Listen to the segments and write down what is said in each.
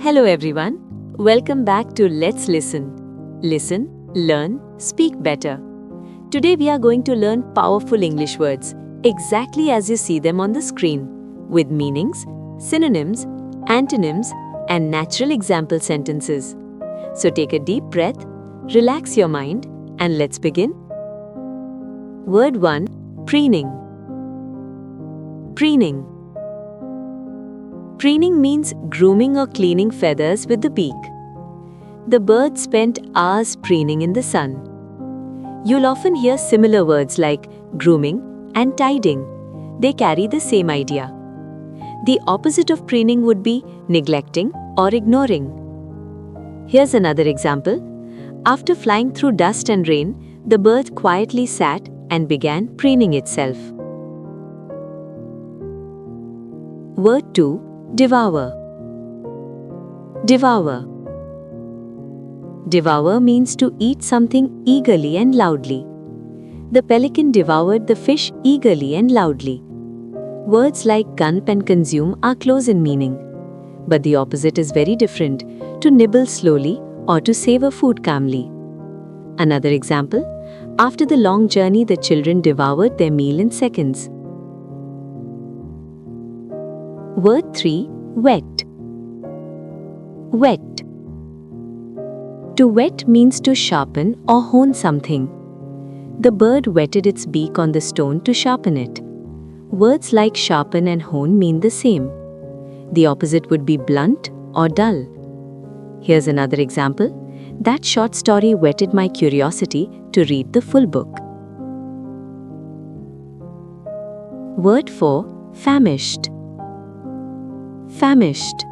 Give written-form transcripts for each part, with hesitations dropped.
Hello everyone. Welcome back to Let's Listen. Listen, learn, speak better. Today we are going to learn powerful English words exactly as you see them on the screen, with meanings, synonyms, antonyms, and natural example sentences. So take a deep breath, relax your mind, and let's begin. Word 1. Preening. Preening. Preening means grooming or cleaning feathers with the beak. The bird spent hours preening in the sun. You'll often hear similar words like grooming and tidying. They carry the same idea. The opposite of preening would be neglecting or ignoring. Here's another example. After flying through dust and rain, the bird quietly sat and began preening itself. Word 2. Devour. Devour. Devour means to eat something eagerly and loudly. The pelican devoured the fish eagerly and loudly. Words like gulp and consume are close in meaning, but the opposite is very different, to nibble slowly or to savor food calmly. Another example, after the long journey, the children devoured their meal in seconds. Word 3. Wet. Wet. To whet means to sharpen or hone something. The bird whetted its beak on the stone to sharpen it. Words like sharpen and hone mean the same. The opposite would be blunt or dull. Here's another example. That short story whetted my curiosity to read the full book. Word 4. Famished. Famished.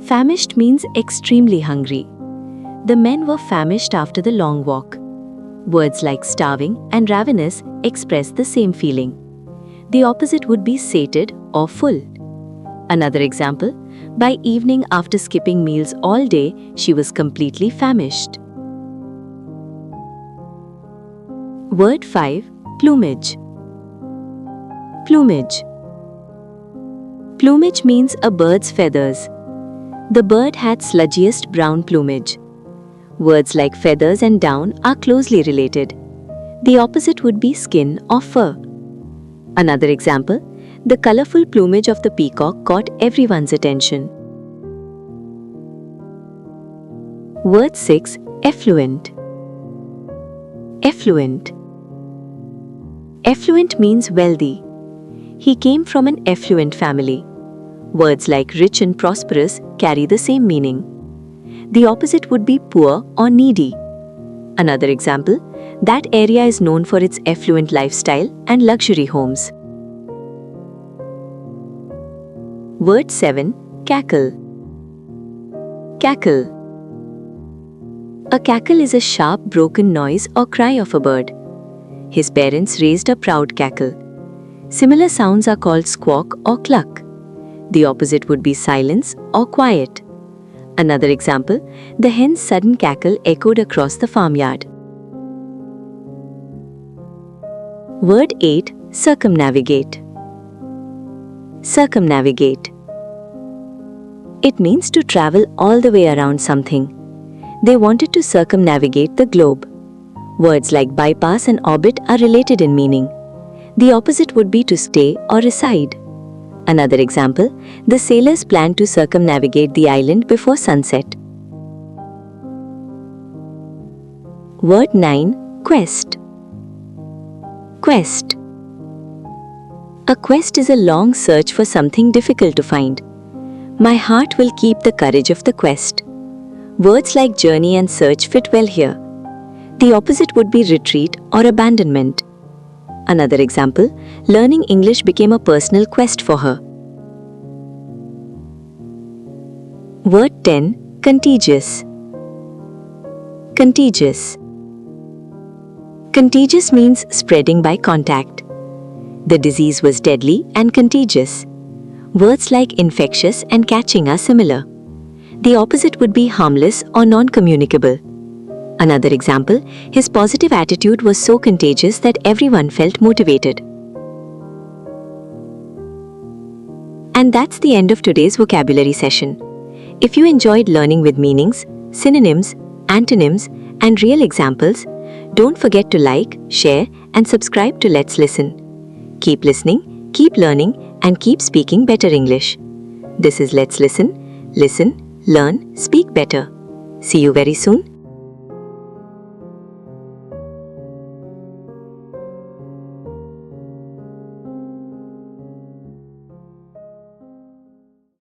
Famished means extremely hungry. The men were famished after the long walk. Words like starving and ravenous express the same feeling. The opposite would be sated or full. Another example, by evening after skipping meals all day, she was completely famished. Word 5. Plumage. Plumage. Plumage means a bird's feathers. The bird had sluggiest brown plumage. Words like feathers and down are closely related. The opposite would be skin or fur. Another example, the colorful plumage of the peacock caught everyone's attention. Word 6. Effluent. Effluent. Effluent means wealthy. He came from an affluent family. Words like rich and prosperous carry the same meaning. The opposite would be poor or needy. Another example, that area is known for its affluent lifestyle and luxury homes. Word 7. Cackle. Cackle. A cackle is a sharp, broken noise or cry of a bird. His parents raised a proud cackle. Similar sounds are called squawk or cluck. The opposite would be silence or quiet. Another example, the hen's sudden cackle echoed across the farmyard. Word 8. Circumnavigate. Circumnavigate. It means to travel all the way around something. They wanted to circumnavigate the globe. Words like bypass and orbit are related in meaning. The opposite would be to stay or reside. Another example, the sailors planned to circumnavigate the island before sunset. Word 9. Quest. Quest. A quest is a long search for something difficult to find. My heart will keep the courage of the quest. Words like journey and search fit well here. The opposite would be retreat or abandonment. Another example, learning English became a personal quest for her. Word 10. Contagious. Contagious. Contagious means spreading by contact. The disease was deadly and contagious. Words like infectious and catching are similar. The opposite would be harmless or non-communicable. Another example, his positive attitude was so contagious that everyone felt motivated. And that's the end of today's vocabulary session. If you enjoyed learning with meanings, synonyms, antonyms, and real examples, don't forget to like, share, and subscribe to Let's Listen. Keep listening, keep learning, and keep speaking better English. This is Let's Listen. Listen, learn, speak better. See you very soon.